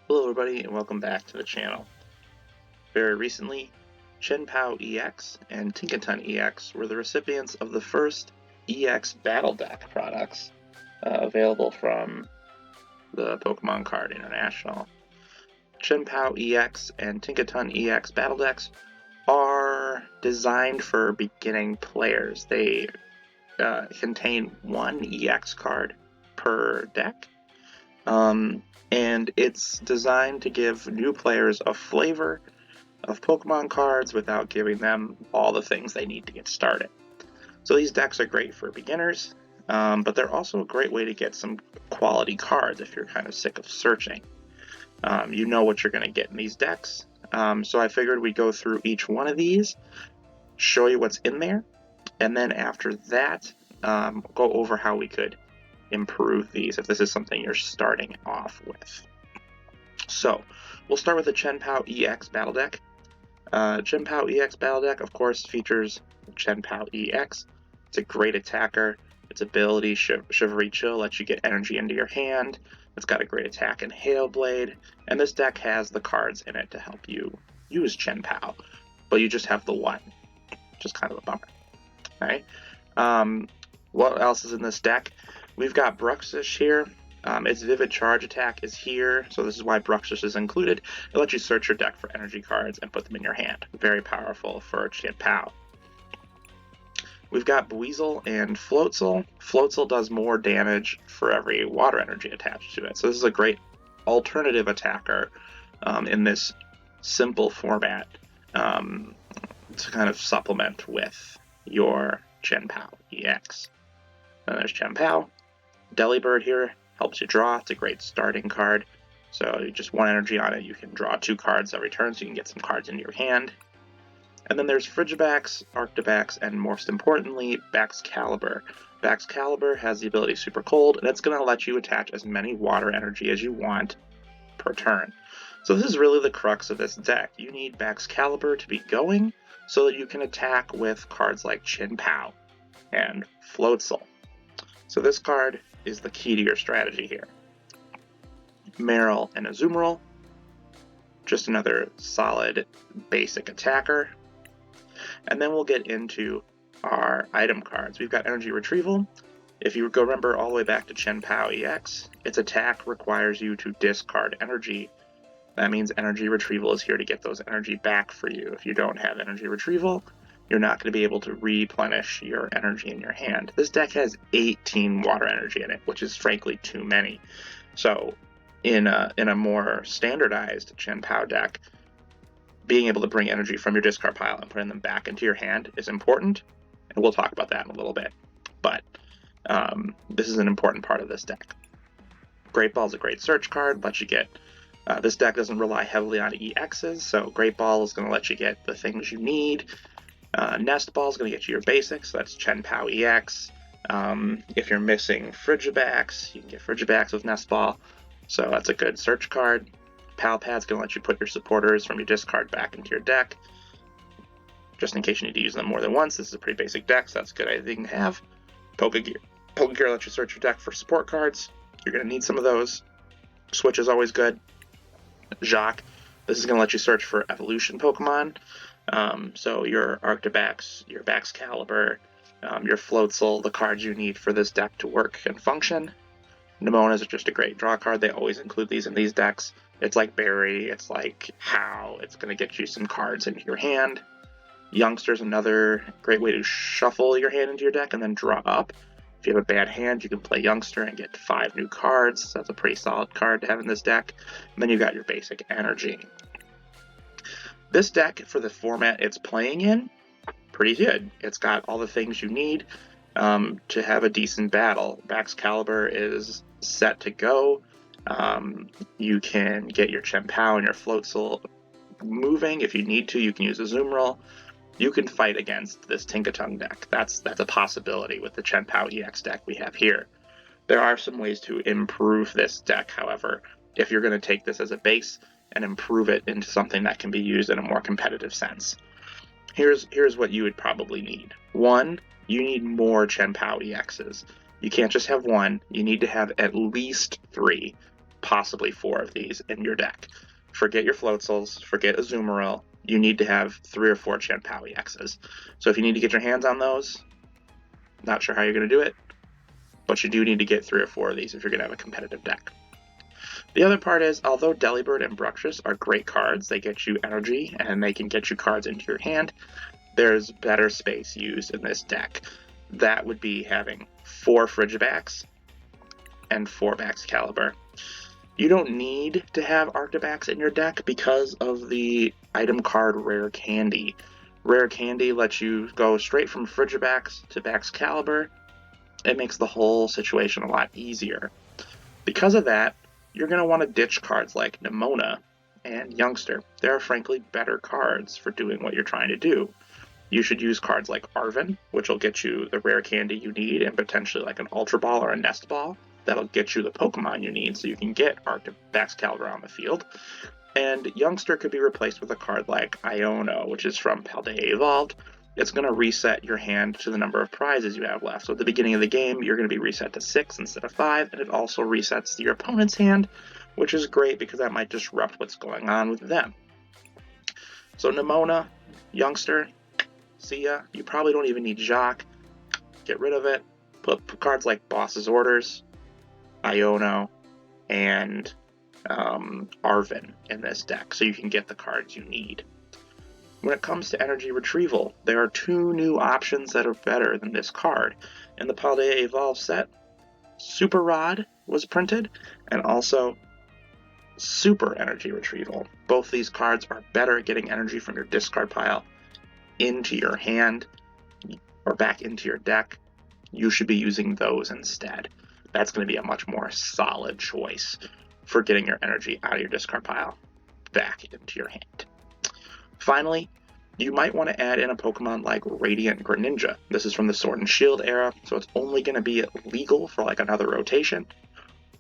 Hello everybody and welcome back to the channel. Very recently, Chien Pao EX and Tinkaton EX were the recipients of the first EX Battle Deck products available from the Pokémon Card International. Chien Pao EX and Tinkaton EX Battle Decks are designed for beginning players. They contain one EX card per deck. And it's designed to give new players a flavor of Pokemon cards without giving them all the things they need to get started. So these decks are great for beginners, but they're also a great way to get some quality cards if you're kind of sick of searching. You know what you're going to get in these decks, so I figured we'd go through each one of these, show you what's in there, and then after that, go over how we could improve these if this is something you're starting off with. So we'll start with the Chien Pao EX Battle Deck. Chien Pao EX Battle Deck, of course, features Chien Pao EX. It's a great attacker. Its ability, Shivery Chill, lets you get energy into your hand. It's got a great attack in Hail Blade, and this deck has the cards in it to help you use Chien Pao, but you just have the one, which is kind of a bummer. All right. What else is in this deck? We've got Bruxish here. Its Vivid Charge attack is here, so this is why Bruxish is included. It lets you search your deck for energy cards and put them in your hand. Very powerful for Chien Pao. We've got Buizel and Floatzel. Floatzel does more damage for every water energy attached to it, so this is a great alternative attacker in this simple format to kind of supplement with your Chien Pao EX. Then there's Chien Pao. Delibird here helps you draw. It's a great starting card. So you just one energy on it, you can draw 2 cards every turn, so you can get some cards into your hand. And then there's Frigibax, Arctibax, and most importantly, Baxcalibur. Baxcalibur has the ability Super Cold, and it's going to let you attach as many water energy as you want per turn. So this is really the crux of this deck. You need Baxcalibur to be going so that you can attack with cards like Chien Pao and Floatzel. So this card is the key to your strategy here. Marill and Azumarill, just another solid basic attacker. And then we'll get into our item cards. We've got Energy Retrieval. If you remember all the way back to Chien Pao EX, its attack requires you to discard energy. That means Energy Retrieval is here to get those energy back for you. If you don't have Energy Retrieval, you're not going to be able to replenish your energy in your hand. This deck has 18 water energy in it, which is frankly too many. So in a more standardized Chien Pao deck, being able to bring energy from your discard pile and putting them back into your hand is important, and we'll talk about that in a little bit. But this is an important part of this deck. Great Ball is a great search card, lets you get this deck doesn't rely heavily on EXs, so Great Ball is going to let you get the things you need. Nest Ball is going to get you your basics, so that's Chien Pao EX. If you're missing Frigibax, you can get Frigibax with Nest Ball, so that's a good search card. Pal Pad's going to let you put your supporters from your discard back into your deck, just in case you need to use them more than once. This is a pretty basic deck, so that's a good idea to have. Pokegear lets you search your deck for support cards. You're going to need some of those. Switch is always good. Jacques, this is going to let you search for evolution Pokemon. So your Arctibax, your Baxcalibur, your Floatzel, the cards you need for this deck to work and function. Nemonas are just a great draw card. They always include these in these decks. It's like Berry, it's like How. It's going to get you some cards into your hand. Youngster's another great way to shuffle your hand into your deck and then draw up. If you have a bad hand, you can play Youngster and get 5 new cards. So that's a pretty solid card to have in this deck. And then you've got your basic energy. This deck, for the format it's playing in, pretty good. It's got all the things you need to have a decent battle. Baxcalibur is set to go. You can get your Chien Pao and your Floatzel moving. If you need to, you can use Azumarill. You can fight against this Tinkaton deck. That's a possibility with the Chien Pao EX deck we have here. There are some ways to improve this deck, however, if you're going to take this as a base and improve it into something that can be used in a more competitive sense. Here's what you would probably need. 1, you need more Chien Pao EXs. You can't just have 1, you need to have at least 3. possibly 4 of these in your deck. Forget your Floatzels, forget Azumarill. You need to have 3 or 4 Chien Pao EXs. So if you need to get your hands on those, not sure how you're going to do it, but you do need to get 3 or 4 of these if you're going to have a competitive deck. The other part is, although Delibird and Bruxish are great cards, they get you energy and they can get you cards into your hand, there's better space used in this deck. That would be having 4 Frigibacks and 4 Baxcalibur. You don't need to have Arctibax in your deck because of the item card Rare Candy. Rare Candy lets you go straight from Frigibacks to Baxcalibur. It makes the whole situation a lot easier. Because of that, you're going to want to ditch cards like Nemona and Youngster. They are frankly better cards for doing what you're trying to do. You should use cards like Arven, which will get you the rare candy you need, and potentially like an Ultra Ball or a Nest Ball. That'll get you the Pokemon you need so you can get Baxcalibur on the field. And Youngster could be replaced with a card like Iono, which is from Paldea Evolved. It's going to reset your hand to the number of prizes you have left. So at the beginning of the game, you're going to be reset to 6 instead of 5, and it also resets your opponent's hand, which is great because that might disrupt what's going on with them. So Nemona, Youngster, see ya. You probably don't even need Jacques. Get rid of it. Put cards like Boss's Orders, Iono, and Arven in this deck so you can get the cards you need. When it comes to energy retrieval, there are 2 new options that are better than this card. In the Paldea Evolve set, Super Rod was printed, and also Super Energy Retrieval. Both these cards are better at getting energy from your discard pile into your hand or back into your deck. You should be using those instead. That's going to be a much more solid choice for getting your energy out of your discard pile back into your hand. Finally, you might want to add in a Pokemon like Radiant Greninja. This is from the Sword and Shield era, so it's only going to be legal for like another rotation,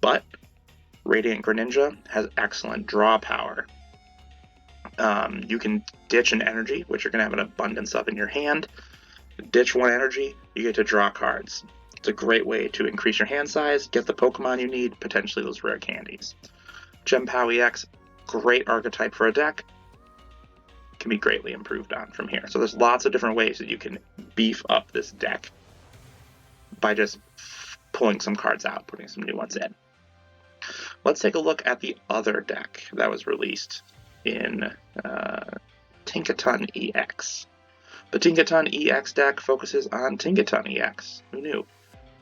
but Radiant Greninja has excellent draw power. You can ditch an energy, which you're going to have an abundance of in your hand. Ditch 1 energy, you get to draw cards. It's a great way to increase your hand size, get the Pokemon you need, potentially those rare candies. Chien Pao EX, great archetype for a deck, can be greatly improved on from here. So there's lots of different ways that you can beef up this deck by just pulling some cards out, putting some new ones in. Let's take a look at the other deck that was released in Tinkaton EX. The Tinkaton EX deck focuses on Tinkaton EX. Who knew?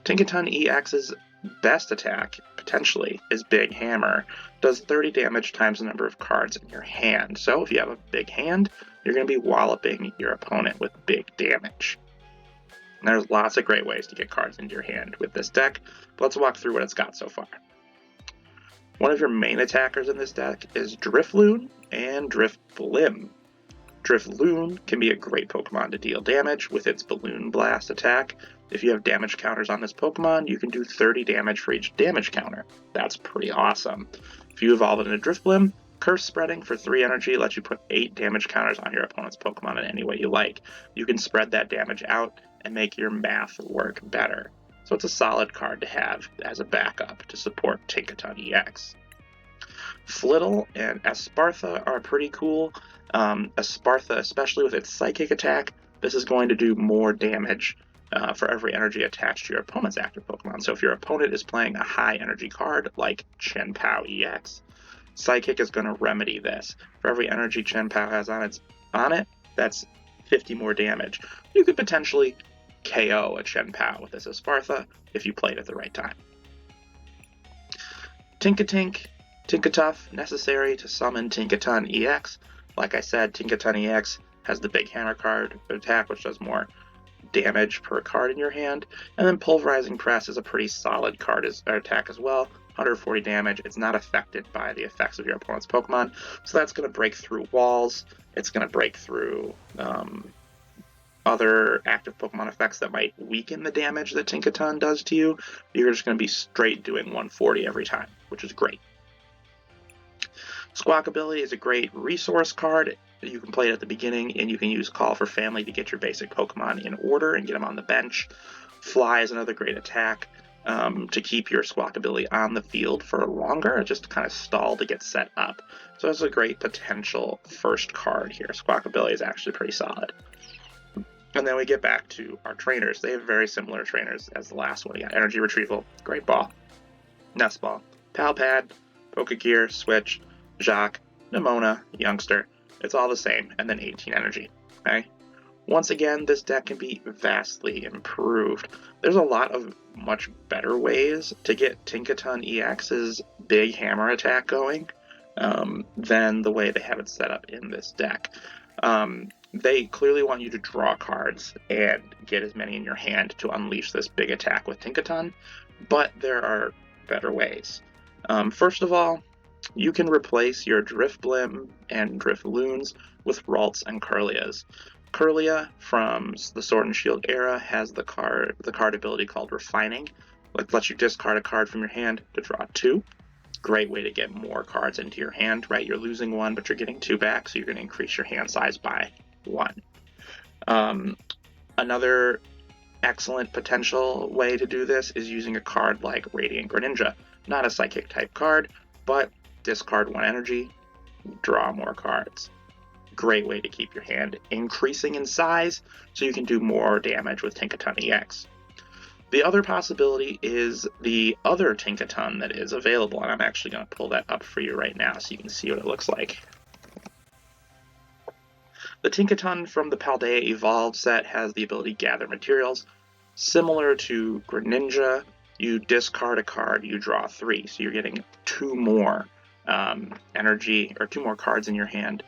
Tinkaton EX's best attack, potentially, is Big Hammer. Does 30 damage times the number of cards in your hand. So if you have a big hand, you're going to be walloping your opponent with big damage. And there's lots of great ways to get cards into your hand with this deck, but let's walk through what it's got so far. One of your main attackers in this deck is Drifloon and Drifblim. Drifloon can be a great Pokemon to deal damage with its Balloon Blast attack. If you have damage counters on this Pokemon, you can do 30 damage for each damage counter. That's pretty awesome. If you evolve it into Drifblim, Curse Spreading for 3 energy lets you put 8 damage counters on your opponent's Pokemon in any way you like. You can spread that damage out and make your math work better. So it's a solid card to have as a backup to support Tinkaton EX. Flittle and Espartha are pretty cool. Espartha, especially with its Psychic attack, this is going to do more damage for every energy attached to your opponent's active Pokemon. So if your opponent is playing a high energy card like Chien Pao EX, Psychic is going to remedy this. For every energy Chien Pao has on it, that's 50 more damage. You could potentially KO a Chien Pao with this Espartha if you played at the right time. Tinkatink, Tinkatuff, necessary to summon Tinkaton EX. Like I said, Tinkaton EX has the Big Hammer card attack, which does more damage per card in your hand. And then Pulverizing Press is a pretty solid card attack as well. 140 damage. It's not affected by the effects of your opponent's Pokemon. So that's going to break through walls. It's going to break through other active Pokemon effects that might weaken the damage that Tinkaton does to you. You're just going to be straight doing 140 every time, which is great. Squawkability is a great resource card. You can play it at the beginning, and you can use Call for Family to get your basic Pokemon in order and get them on the bench. Fly is another great attack. to keep your Squawk ability on the field for longer, or just to kind of stall to get set up. So it's a great potential first card here. Squawk ability is actually pretty solid. And then we get back to our trainers. They have very similar trainers as the last one. You got Energy Retrieval, Great Ball, Nest Ball, Pal Pad, Pokegear, Switch, Jacques, Nimona, Youngster. It's all the same, and then 18 energy. Okay? Once again, this deck can be vastly improved. There's a lot of much better ways to get Tinkaton EX's big hammer attack going than the way they have it set up in this deck. They clearly want you to draw cards and get as many in your hand to unleash this big attack with Tinkaton, but there are better ways. First of all, you can replace your Drifblim and Drifloons with Ralts and Kirlias. Kirlia from the Sword and Shield era has the card ability called Refining, which lets you discard a card from your hand to draw 2. Great way to get more cards into your hand, right? You're losing 1, but you're getting 2 back, so you're going to increase your hand size by 1. Another excellent potential way to do this is using a card like Radiant Greninja. Not a Psychic type card, but discard 1 energy, draw more cards. Great way to keep your hand increasing in size so you can do more damage with Tinkaton EX. The other possibility is the other Tinkaton that is available, and I'm actually going to pull that up for you right now so you can see what it looks like. The Tinkaton from the Paldea Evolved set has the ability Gather Materials. Similar to Greninja, you discard a card, you draw 3, so you're getting 2 more energy, or 2 more cards in your hand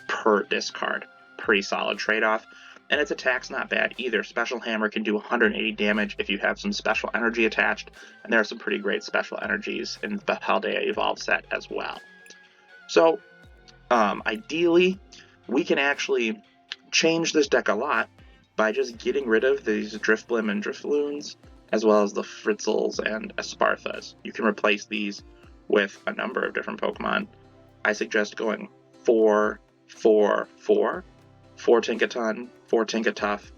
per discard. Pretty solid trade-off. And its attack's not bad either. Special Hammer can do 180 damage if you have some special energy attached, and there are some pretty great special energies in the Paldea Evolved set as well. So, ideally, we can actually change this deck a lot by just getting rid of these Drifblim and Drifloons, as well as the Fritzels and Esparthas. You can replace these with a number of different Pokemon. I suggest going 4, 4, 4, 4 Tinkaton, 4 Tinkatuff.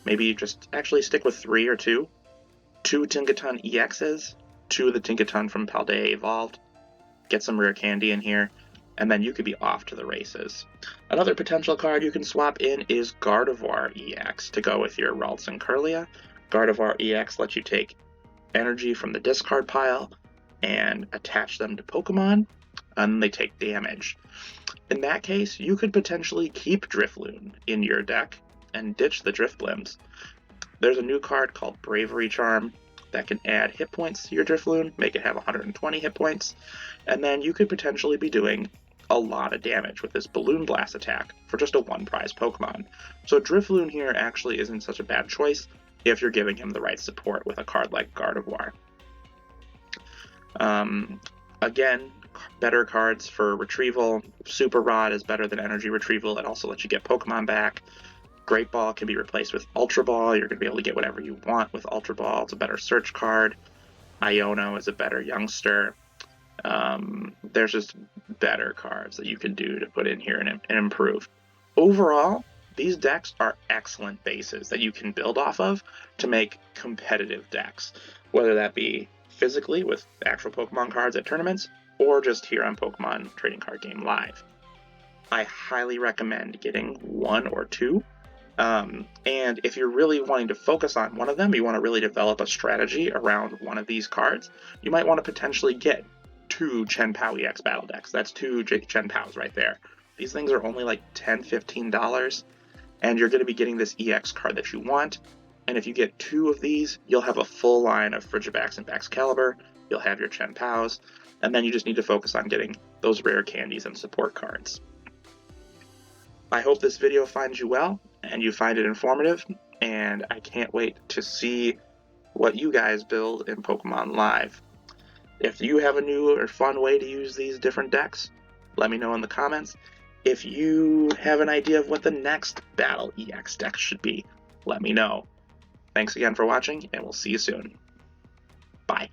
Maybe just actually stick with 3 or 2. 2 Tinkaton EXs, 2 of the Tinkaton from Paldea Evolved. Get some rare candy in here, and then you could be off to the races. Another potential card you can swap in is Gardevoir EX to go with your Ralts and Kirlia. Gardevoir EX lets you take energy from the discard pile and attach them to Pokemon, and they take damage. In that case, you could potentially keep Drifloon in your deck and ditch the Drifblims. There's a new card called Bravery Charm that can add hit points to your Drifloon, make it have 120 hit points, and then you could potentially be doing a lot of damage with this Balloon Blast attack for just a 1-prize Pokemon. So Drifloon here actually isn't such a bad choice if you're giving him the right support with a card like Gardevoir. Again, better cards for retrieval. Super Rod is better than Energy Retrieval. It also lets you get Pokemon back. Great Ball can be replaced with Ultra Ball. You're going to be able to get whatever you want with Ultra Ball. It's a better search card. Iono is a better youngster. There's just better cards that you can do to put in here and improve. Overall, these decks are excellent bases that you can build off of to make competitive decks, whether that be physically with actual Pokemon cards at tournaments or just here on Pokemon Trading Card Game Live. I highly recommend getting 1 or 2. And if you're really wanting to focus on one of them, you want to really develop a strategy around one of these cards, you might want to potentially get 2 Chien Pao EX battle decks. That's 2 Chien Paos right there. These things are only like $10, $15, and you're going to be getting this EX card that you want. And if you get 2 of these, you'll have a full line of Frigibax and Baxcalibur, you'll have your Chien Paos, and then you just need to focus on getting those rare candies and support cards. I hope this video finds you well, and you find it informative, and I can't wait to see what you guys build in Pokemon Live. If you have a new or fun way to use these different decks, let me know in the comments. If you have an idea of what the next Battle EX deck should be, let me know. Thanks again for watching, and we'll see you soon. Bye.